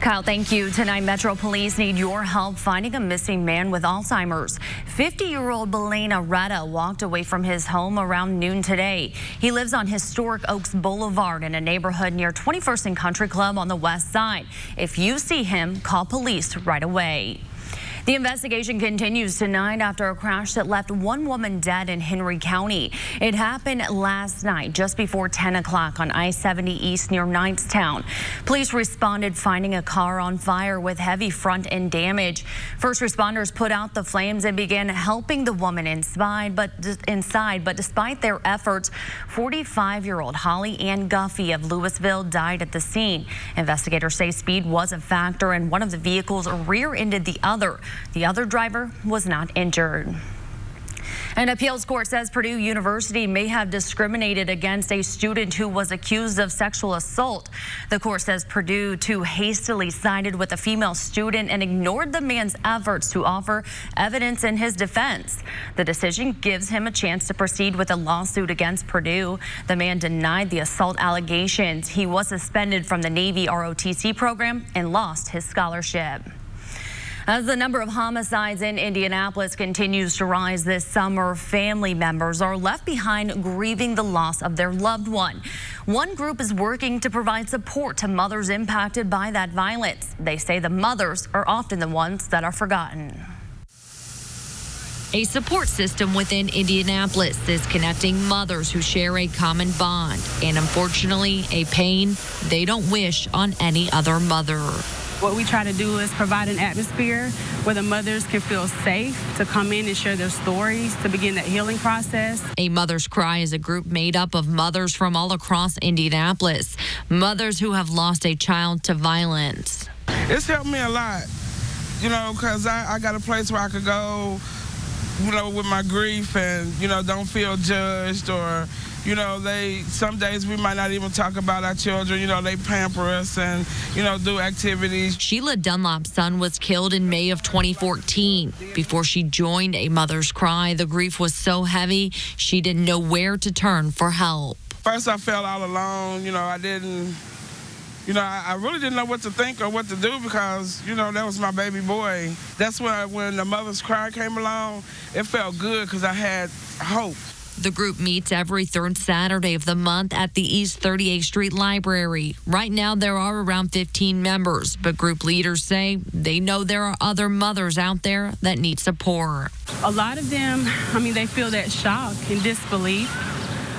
Kyle, thank you. Tonight, Metro Police need your help finding a missing man with Alzheimer's. 50-year-old Belena Retta walked away from his home around noon today. He lives on historic Oaks Boulevard in a neighborhood near 21st and Country Club on the west side. If you see him, call police right away. The investigation continues tonight after a crash that left one woman dead in Henry County. It happened last night just before 10 o'clock on I-70 East near Knightstown. Police responded finding a car on fire with heavy front end damage. First responders put out the flames and began helping the woman inside, but despite their efforts, 45-year-old Holly Ann Guffey of Louisville died at the scene. Investigators say speed was a factor and one of the vehicles rear-ended the other. The other driver was not injured. An appeals court says Purdue University may have discriminated against a student who was accused of sexual assault. The court says Purdue too hastily sided with a female student and ignored the man's efforts to offer evidence in his defense. The decision gives him a chance to proceed with a lawsuit against Purdue. The man denied the assault allegations. He was suspended from the Navy ROTC program and lost his scholarship. As the number of homicides in Indianapolis continues to rise this summer, family members are left behind grieving the loss of their loved one. One group is working to provide support to mothers impacted by that violence. They say the mothers are often the ones that are forgotten. A support system within Indianapolis is connecting mothers who share a common bond and, unfortunately, a pain they don't wish on any other mother. What we try to do is provide an atmosphere where the mothers can feel safe to come in and share their stories to begin that healing process. A Mother's Cry is a group made up of mothers from all across Indianapolis, mothers who have lost a child to violence. It's helped me a lot, because I got a place where I could go, with my grief and, don't feel judged or, some days we might not even talk about our children. They pamper us and, do activities. Sheila Dunlop's son was killed in May of 2014. Before she joined A Mother's Cry, the grief was so heavy, she didn't know where to turn for help. First, I felt all alone. I really didn't know what to think or what to do because, that was my baby boy. That's when the Mother's Cry came along, it felt good because I had hope. The group meets every third Saturday of the month at the East 38th Street Library. Right now, there are around 15 members, but group leaders say they know there are other mothers out there that need support. A lot of them, they feel that shock and disbelief.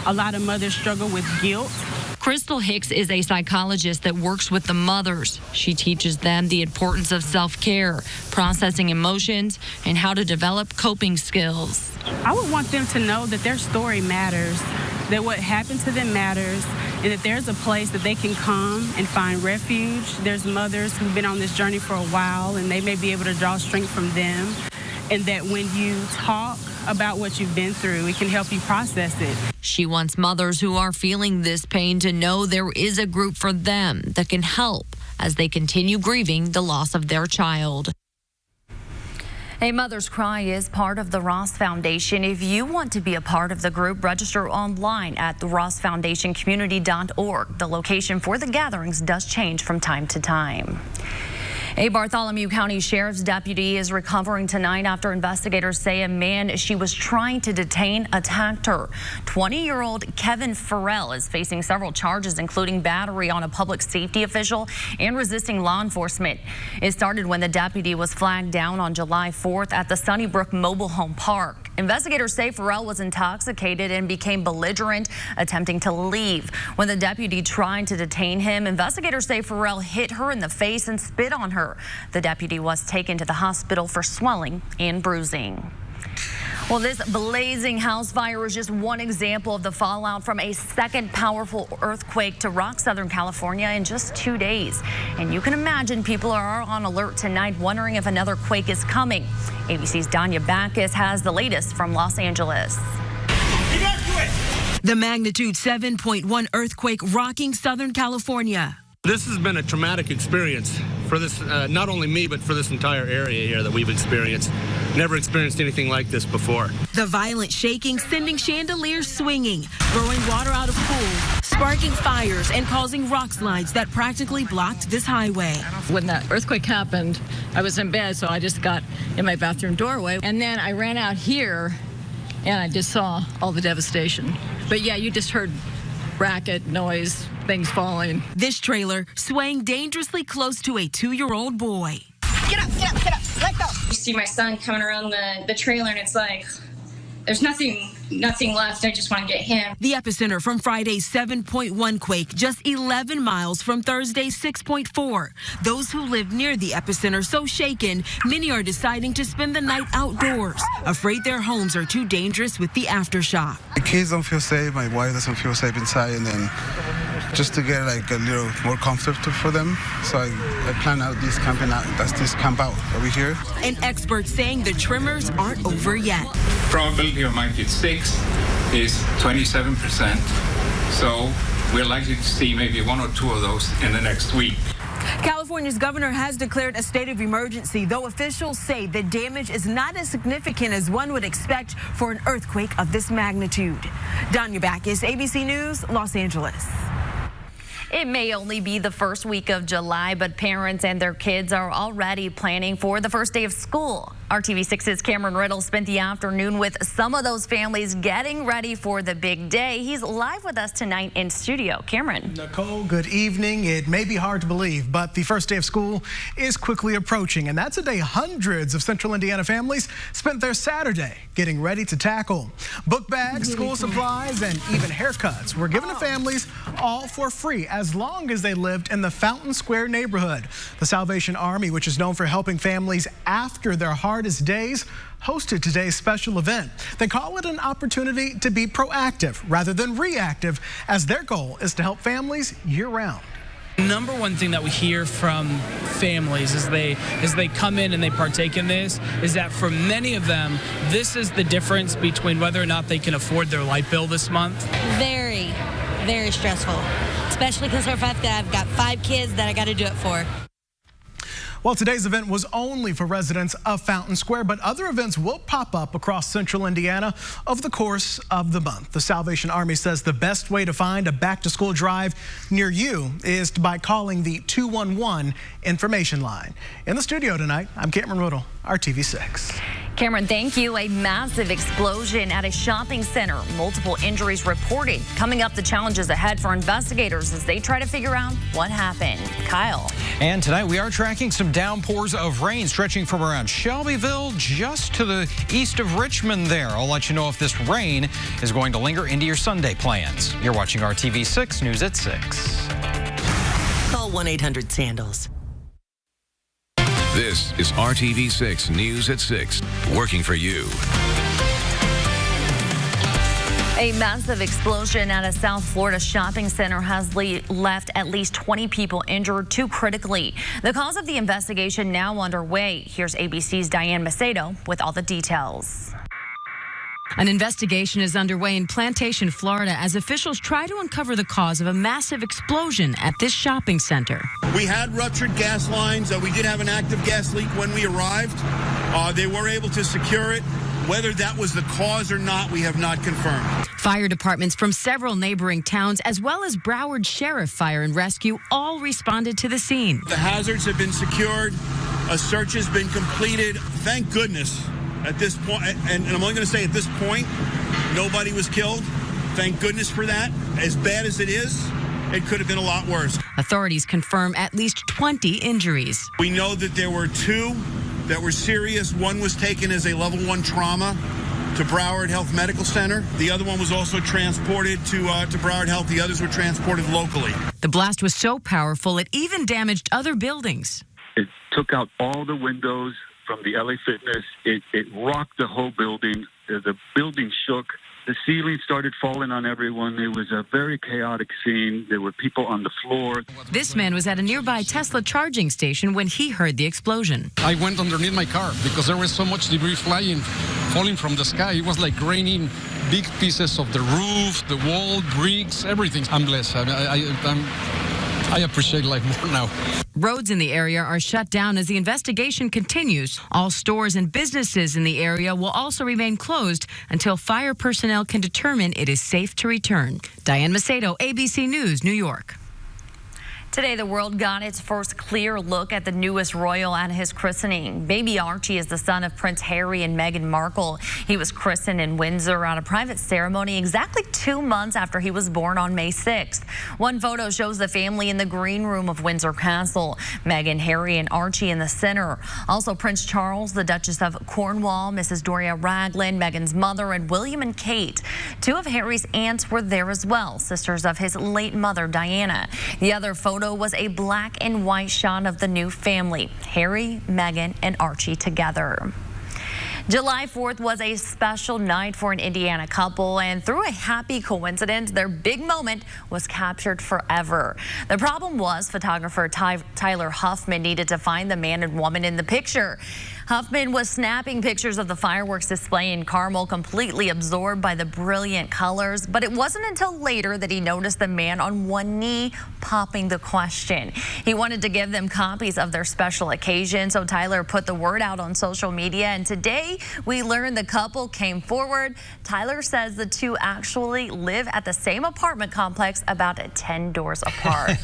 A lot of mothers struggle with guilt. Crystal Hicks is a psychologist that works with the mothers. She teaches them the importance of self-care, processing emotions, and how to develop coping skills. I would want them to know that their story matters, that what happened to them matters, and that there's a place that they can come and find refuge. There's mothers who've been on this journey for a while, and they may be able to draw strength from them, and that when you talk about what you've been through, it can help you process it. She wants mothers who are feeling this pain to know there is a group for them that can help as they continue grieving the loss of their child. A Mother's Cry is part of the Ross Foundation. If you want to be a part of the group, register online at therossfoundationcommunity.org. The location for the gatherings does change from time to time. A Bartholomew County Sheriff's deputy is recovering tonight after investigators say a man she was trying to detain attacked her. 20-year-old Kevin Farrell is facing several charges, including battery on a public safety official and resisting law enforcement. It started when the deputy was flagged down on July 4th at the Sunnybrook Mobile Home Park. Investigators say Farrell was intoxicated and became belligerent, attempting to leave. When the deputy tried to detain him, investigators say Farrell hit her in the face and spit on her. The deputy was taken to the hospital for swelling and bruising. Well, this blazing house fire is just one example of the fallout from a second powerful earthquake to rock Southern California in just 2 days. And you can imagine people are on alert tonight, wondering if another quake is coming. ABC's Danya Backus has the latest from Los Angeles. The magnitude 7.1 earthquake rocking Southern California. This has been a traumatic experience for this, not only me, but for this entire area here that we've experienced. Never experienced anything like this before. The violent shaking sending chandeliers swinging, throwing water out of pools, sparking fires, and causing rock slides that practically blocked this highway. When that earthquake happened, I was in bed, so I just got in my bathroom doorway, and then I ran out here, and I just saw all the devastation. But yeah, you just heard racket, noise, things falling. This trailer swaying dangerously close to a 2-year-old boy. Get up, get up, get up, let go. You see my son coming around the trailer, and it's like, there's nothing left. I just want to get him. The epicenter from Friday's 7.1 quake, just 11 miles from Thursday's 6.4. Those who live near the epicenter so shaken, many are deciding to spend the night outdoors, afraid their homes are too dangerous with the aftershock. The kids don't feel safe, my wife doesn't feel safe inside, and then just to get like a little more comfortable for them. So I plan out this camping out, that's this camp out over here. And experts saying the tremors aren't over yet. Probability of magnitude 6 is 27%. So we're likely to see maybe 1 or 2 of those in the next week. California's governor has declared a state of emergency, though officials say the damage is not as significant as one would expect for an earthquake of this magnitude. Danya Backus, ABC News, Los Angeles. It may only be the first week of July, but parents and their kids are already planning for the first day of school. RTV6's Cameron Riddle spent the afternoon with some of those families getting ready for the big day. He's live with us tonight in studio. Cameron. Nicole, good evening. It may be hard to believe, but the first day of school is quickly approaching, and that's a day hundreds of Central Indiana families spent their Saturday getting ready to tackle. Book bags, school supplies, and even haircuts were given to families all for free as long as they lived in the Fountain Square neighborhood. The Salvation Army, which is known for helping families after their hardest days, hosted today's special event. They call it an opportunity to be proactive rather than reactive, as their goal is to help families year-round. Number one thing that we hear from families as they come in and they partake in this is that for many of them, this is the difference between whether or not they can afford their light bill this month. Very, very stressful, especially because of the fact that I've got 5 kids that I got to do it for. Well, today's event was only for residents of Fountain Square, but other events will pop up across Central Indiana over the course of the month. The Salvation Army says the best way to find a back-to-school drive near you is by calling the 211 information line. In the studio tonight, I'm Cameron Riddle, RTV6. Cameron, thank you. A massive explosion at a shopping center. Multiple injuries reported. Coming up, the challenges ahead for investigators as they try to figure out what happened. Kyle. And tonight we are tracking some downpours of rain stretching from around Shelbyville just to the east of Richmond there. I'll let you know if this rain is going to linger into your Sunday plans. You're watching RTV6 News at 6. Call 1-800-SANDALS. This is RTV6 News at 6, working for you. A massive explosion at a South Florida shopping center has left at least 20 people injured, 2 critically. The cause of the investigation now underway. Here's ABC's Diane Macedo with all the details. An investigation is underway in Plantation, Florida, as officials try to uncover the cause of a massive explosion at this shopping center. We had ruptured gas lines. We did have an active gas leak when we arrived. They were able to secure it. Whether that was the cause or not, we have not confirmed. Fire departments from several neighboring towns, as well as Broward Sheriff Fire and Rescue, all responded to the scene. The hazards have been secured. A search has been completed. Thank goodness. At this point, and I'm only going to say at this point, nobody was killed. Thank goodness for that. As bad as it is, it could have been a lot worse. Authorities confirm at least 20 injuries. We know that there were 2 that were serious. One was taken as a level 1 trauma to Broward Health Medical Center. The other one was also transported to Broward Health. The others were transported locally. The blast was so powerful it even damaged other buildings. It took out all the windows from the LA Fitness. It rocked the whole building. The building shook. The ceiling started falling on everyone. It was a very chaotic scene. There were people on the floor. This man was at a nearby Tesla charging station when he heard the explosion. I went underneath my car because there was so much debris falling from the sky. It was like raining big pieces of the roof, the wall, bricks, everything. I'm blessed. I'm I appreciate life more now. Roads in the area are shut down as the investigation continues. All stores and businesses in the area will also remain closed until fire personnel can determine it is safe to return. Diane Macedo, ABC News, New York. Today, the world got its first clear look at the newest royal at his christening. Baby Archie is the son of Prince Harry and Meghan Markle. He was christened in Windsor at a private ceremony exactly 2 months after he was born on May 6th. One photo shows the family in the green room of Windsor Castle. Meghan, Harry, and Archie in the center. Also, Prince Charles, the Duchess of Cornwall, Mrs. Doria Ragland, Meghan's mother, and William and Kate. 2 of Harry's aunts were there as well, sisters of his late mother, Diana. The other photo was a black and white shot of the new family, Harry, Meghan, and Archie together. July 4th was a special night for an Indiana couple, and through a happy coincidence, their big moment was captured forever. The problem was photographer Tyler Huffman needed to find the man and woman in the picture. Huffman was snapping pictures of the fireworks display in Carmel, completely absorbed by the brilliant colors. But it wasn't until later that he noticed the man on one knee popping the question. He wanted to give them copies of their special occasion, so Tyler put the word out on social media. And today we learned the couple came forward. Tyler says the two actually live at the same apartment complex about 10 doors apart.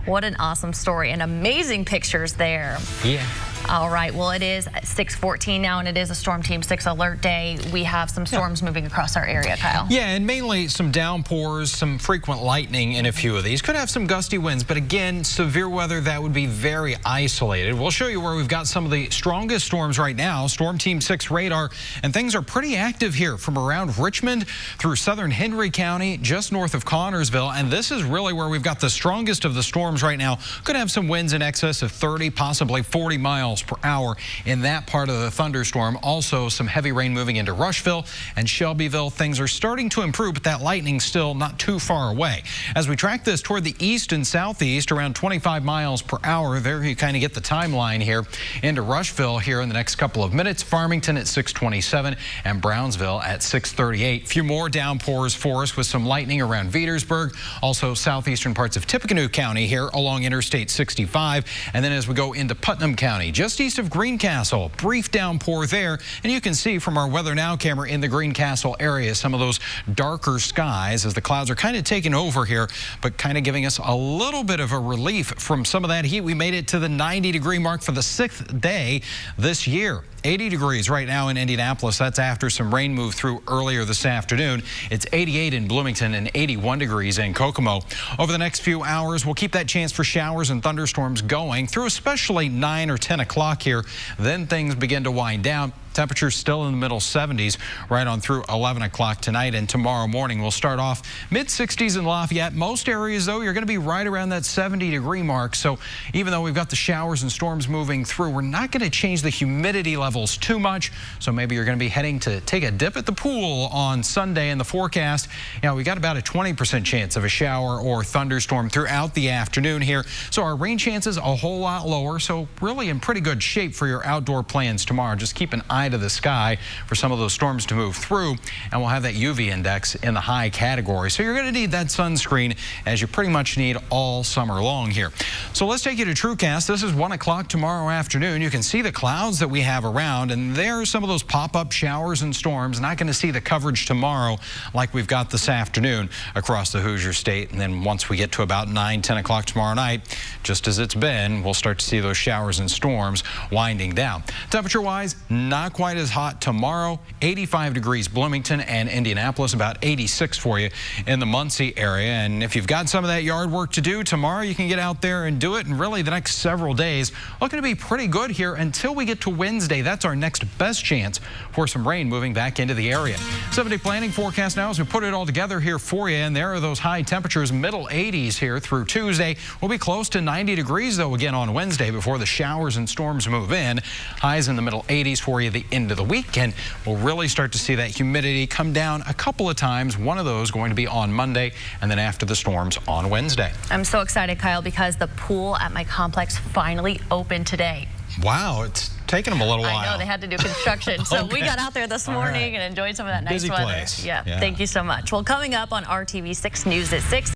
What an awesome story and amazing pictures there. Yeah. All right, well, it is 6:14 now, and it is a Storm Team 6 alert day. We have some storms moving across our area, Kyle. Yeah, and mainly some downpours, some frequent lightning in a few of these. Could have some gusty winds, but again, severe weather that would be very isolated. We'll show you where we've got some of the strongest storms right now. Storm Team 6 radar, and things are pretty active here from around Richmond through southern Henry County, just north of Connorsville, and this is really where we've got the strongest of the storms right now. Could have some winds in excess of 30, possibly 40 miles per hour in that part of the thunderstorm. Also, some heavy rain moving into Rushville and Shelbyville. Things are starting to improve, but that lightning's still not too far away. As we track this toward the east and southeast, around 25 miles per hour, there you kind of get the timeline here into Rushville here in the next couple of minutes. Farmington at 6:27 and Brownsville at 6:38. A few more downpours for us with some lightning around Veedersburg. Also, southeastern parts of Tippecanoe County here along Interstate 65. And then as we go into Putnam County, just east of Greencastle, brief downpour there. And you can see from our Weather Now camera in the Greencastle area some of those darker skies as the clouds are kind of taking over here, but kind of giving us a little bit of a relief from some of that heat. We made it to the 90-degree mark for the 6th day this year. 80 degrees right now in Indianapolis. That's after some rain moved through earlier this afternoon. It's 88 in Bloomington and 81 degrees in Kokomo. Over the next few hours, we'll keep that chance for showers and thunderstorms going through especially 9 or 10 o'clock here. Then things begin to wind down. Temperatures still in the middle 70s right on through 11 o'clock tonight, and tomorrow morning we'll start off mid-60s in Lafayette. Most areas, though, you're going to be right around that 70-degree mark. So even though we've got the showers and storms moving through, we're not going to change the humidity levels too much. So maybe you're going to be heading to take a dip at the pool on Sunday in the forecast. You know, we got about a 20% chance of a shower or thunderstorm throughout the afternoon here. So our rain chances a whole lot lower. So really in pretty good shape for your outdoor plans tomorrow. Just keep an eye to the sky for some of those storms to move through, and we'll have that UV index in the high category. So you're going to need that sunscreen as you pretty much need all summer long here. So let's take you to TrueCast. This is 1 o'clock tomorrow afternoon. You can see the clouds that we have around, and there's some of those pop-up showers and storms. Not going to see the coverage tomorrow like we've got this afternoon across the Hoosier State. And then once we get to about 9, 10 o'clock tomorrow night, just as it's been, we'll start to see those showers and storms winding down. Temperature-wise, not quite as hot tomorrow. 85 degrees Bloomington and Indianapolis, about 86 for you in the Muncie area. And if you've got some of that yard work to do tomorrow, you can get out there and do it. And really the next several days looking to be pretty good here until we get to Wednesday. That's our next best chance for some rain moving back into the area. 7-day planning forecast now as we put it all together here for you. And there are those high temperatures, middle 80s here through Tuesday. We'll be close to 90 degrees though again on Wednesday before the showers and storms move in. Highs in the middle 80s for you the end of the weekend. We'll really start to see that humidity come down a couple of times. One of those going to be on Monday, and then after the storms on Wednesday. I'm so excited, Kyle, because the pool at my complex finally opened today. Wow, it's taken them a little while. I know, they had to do construction. So we got out there this morning and enjoyed some of that nice weather. Busy place. Yeah, thank you so much. Well, coming up on RTV6 News at 6.